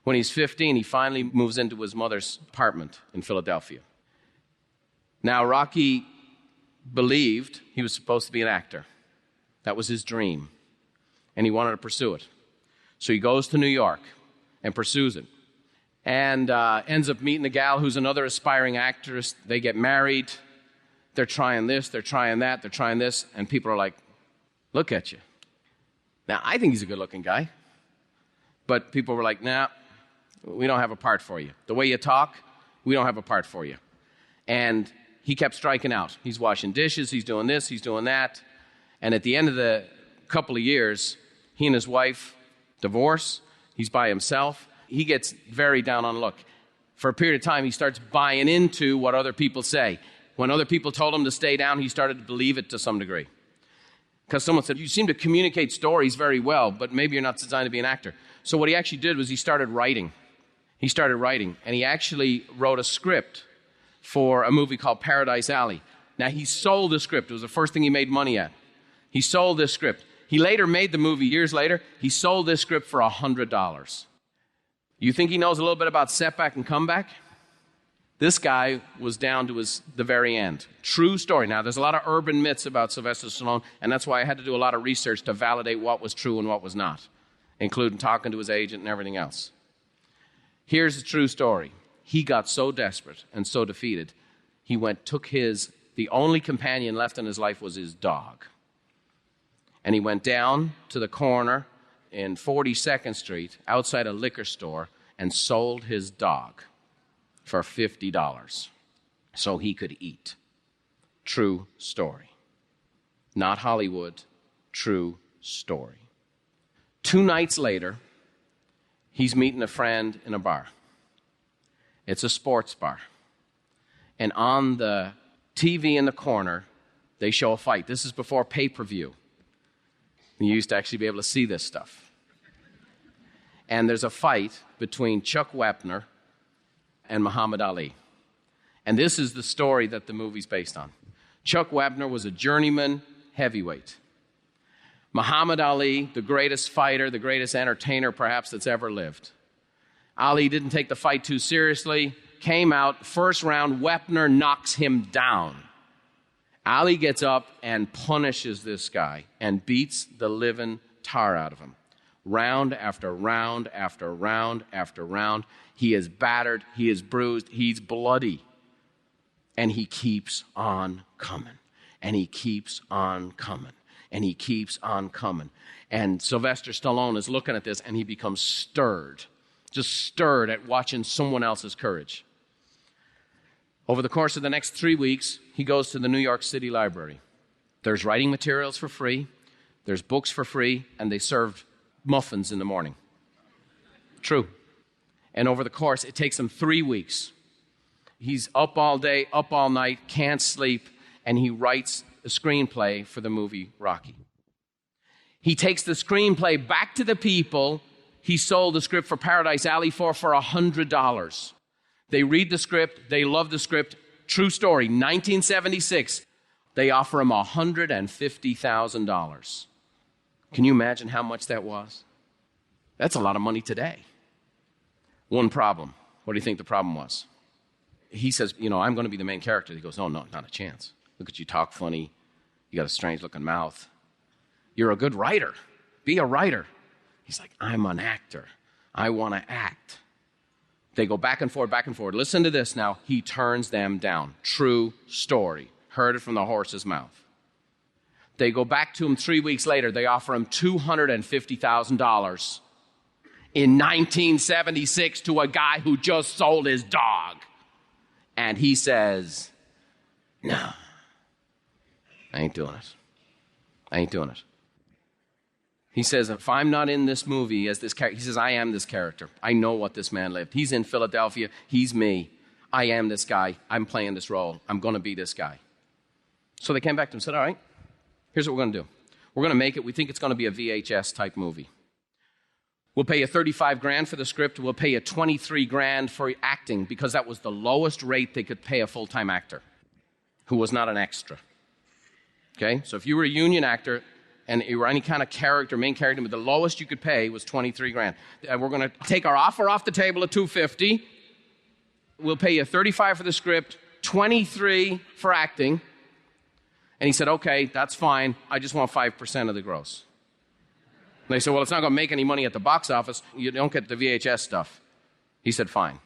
When he's 15, he finally moves into his mother's apartment in Philadelphia. Now, Rocky believed he was supposed to be an actor. That was his dream, and he wanted to pursue it. So he goes to New York and pursues it, and ends up meeting a gal who's another aspiring actress. They get married. They're trying this, they're trying that, they're trying this, and people are like, look at you. Now, I think he's a good-looking guy, but people were like, nah, we don't have a part for you. The way you talk, we don't have a part for you. And he kept striking out. He's washing dishes, he's doing this, he's doing that. And at the end of the couple of years, he and his wife divorce. He's by himself. He gets very down on luck. For a period of time, he starts buying into what other people say. When other people told him to stay down, he started to believe it to some degree. Because someone said, you seem to communicate stories very well, but maybe you're not designed to be an actor. So what he actually did was he started writing. And he actually wrote a script for a movie called Paradise Alley. Now, he sold the script. It was the first thing he made money at. He sold this script. He later made the movie years later. He sold this script for $100. You think he knows a little bit about setback and comeback? This guy was down to the very end. True story. Now, there's a lot of urban myths about Sylvester Stallone, and that's why I had to do a lot of research to validate what was true and what was not, including talking to his agent and everything else. Here's the true story. He got so desperate and so defeated, he the only companion left in his life was his dog. And he went down to the corner in 42nd Street, outside a liquor store, and sold his dog for $50 so he could eat. True story. Not Hollywood, true story. 2 nights later, he's meeting a friend in a bar. It's a sports bar. And on the TV in the corner, they show a fight. This is before pay-per-view. You used to actually be able to see this stuff. And there's a fight between Chuck Wepner and Muhammad Ali. And this is the story that the movie's based on. Chuck Wepner was a journeyman heavyweight. Muhammad Ali, the greatest fighter, the greatest entertainer perhaps that's ever lived. Ali didn't take the fight too seriously, came out, first round, Wepner knocks him down. Ali gets up and punishes this guy and beats the living tar out of him. Round after round after round after round. He is battered, he is bruised, he's bloody. And he keeps on coming. And he keeps on coming. And he keeps on coming. And Sylvester Stallone is looking at this and he becomes stirred. Just stirred at watching someone else's courage. Over the course of the next 3 weeks, he goes to the New York City Library. There's writing materials for free, there's books for free, and they serve muffins in the morning. True. And over the course, it takes him 3 weeks. He's up all day, up all night, can't sleep, and he writes a screenplay for the movie Rocky. He takes the screenplay back to the people he sold the script for Paradise Alley for $100. They read the script, they love the script. True story, 1976, they offer him $150,000. Can you imagine how much that was? That's a lot of money today. One problem. What do you think the problem was? He says, I'm going to be the main character. He goes, no, not a chance. Look at you, talk funny. You got a strange looking mouth. You're a good writer. Be a writer. He's like, I'm an actor. I want to act. They go back and forth, back and forth. Listen to this now. He turns them down. True story. Heard it from the horse's mouth. They go back to him 3 weeks later. They offer him $250,000 in 1976 to a guy who just sold his dog. And he says, no, I ain't doing it. I ain't doing it. He says, if I'm not in this movie as this character, he says, I am this character. I know what this man lived. He's in Philadelphia. He's me. I am this guy. I'm playing this role. I'm going to be this guy. So they came back to him and said, all right, here's what we're going to do. We're going to make it. We think it's going to be a VHS type movie. We'll pay you $35,000 for the script. We'll pay you $23,000 for acting, because that was the lowest rate they could pay a full-time actor who was not an extra. Okay? So if you were a union actor and you were any kind of character, main character, but the lowest you could pay was $23,000. And we're going to take our offer off the table at $250,000. We'll pay you $35,000 for the script, $23,000 for acting. And he said, okay, that's fine. I just want 5% of the gross. And they said, well, it's not going to make any money at the box office. You don't get the VHS stuff. He said, fine.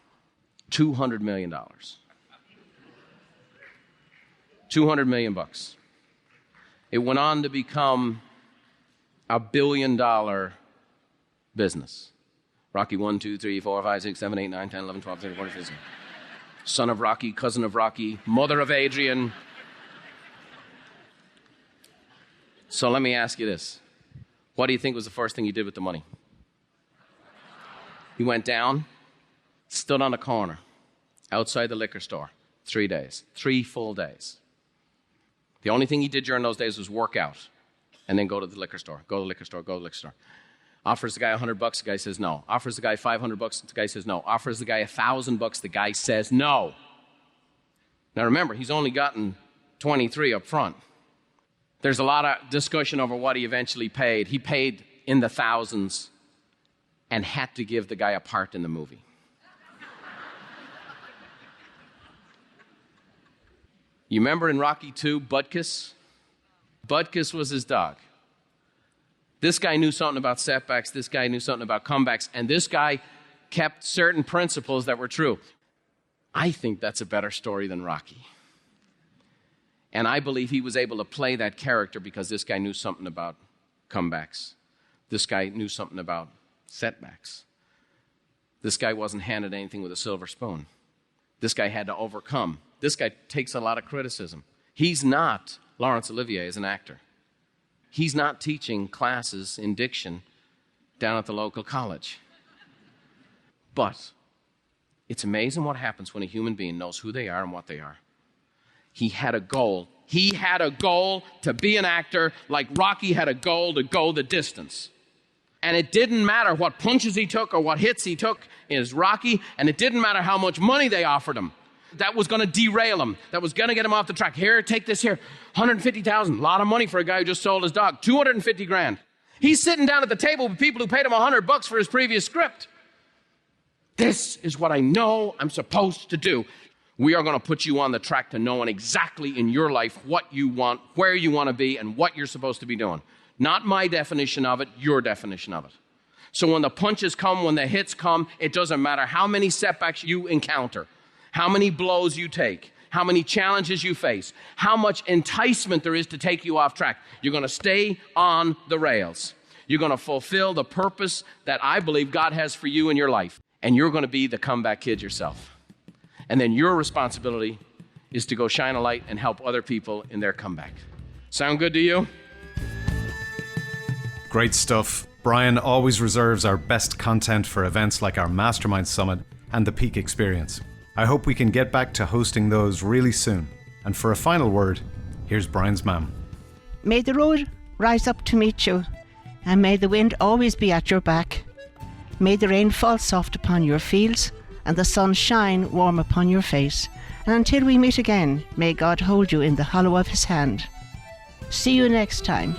$200 million. $200 million bucks. It went on to become a $1 billion business. Rocky 1, 2, 3, 4, 5, 6, 7, 8, 9, 10, 11, 12, 13, 14, 15. Son of Rocky, cousin of Rocky, mother of Adrian. So let me ask you this. What do you think was the first thing he did with the money? He went down, stood on a corner outside the liquor store 3 days, 3 full days. The only thing he did during those days was work out and then go to the liquor store, go to the liquor store, go to the liquor store. Offers the guy $100, the guy says no. Offers the guy $500, the guy says no. Offers the guy $1,000, the guy says no. Now remember, he's only gotten 23 up front. There's a lot of discussion over what he eventually paid. He paid in the thousands and had to give the guy a part in the movie. You remember in Rocky II, Butkus? Butkus was his dog. This guy knew something about setbacks, this guy knew something about comebacks, and this guy kept certain principles that were true. I think that's a better story than Rocky. And I believe he was able to play that character because this guy knew something about comebacks. This guy knew something about setbacks. This guy wasn't handed anything with a silver spoon. This guy had to overcome. This guy takes a lot of criticism. He's not Laurence Olivier as an actor. He's not teaching classes in diction down at the local college. But it's amazing what happens when a human being knows who they are and what they are. He had a goal. He had a goal to be an actor like Rocky had a goal to go the distance. And it didn't matter what punches he took or what hits he took as Rocky, and it didn't matter how much money they offered him. That was going to derail him. That was going to get him off the track. Here, take this here. $150,000. A lot of money for a guy who just sold his dog. $250,000. He's sitting down at the table with people who paid him $100 for his previous script. This is what I know I'm supposed to do. We are going to put you on the track to knowing exactly in your life what you want, where you want to be, and what you're supposed to be doing. Not my definition of it, your definition of it. So when the punches come, when the hits come, it doesn't matter how many setbacks you encounter, how many blows you take, how many challenges you face, how much enticement there is to take you off track. You're going to stay on the rails. You're going to fulfill the purpose that I believe God has for you in your life. And you're going to be the comeback kid yourself. And then your responsibility is to go shine a light and help other people in their comeback. Sound good to you? Great stuff. Brian always reserves our best content for events like our MasterMind Summit and the Peak Experience. I hope we can get back to hosting those really soon. And for a final word, here's Brian's mum. May the road rise up to meet you, and may the wind always be at your back. May the rain fall soft upon your fields, and the sun shine warm upon your face. And until we meet again, may God hold you in the hollow of his hand. See you next time.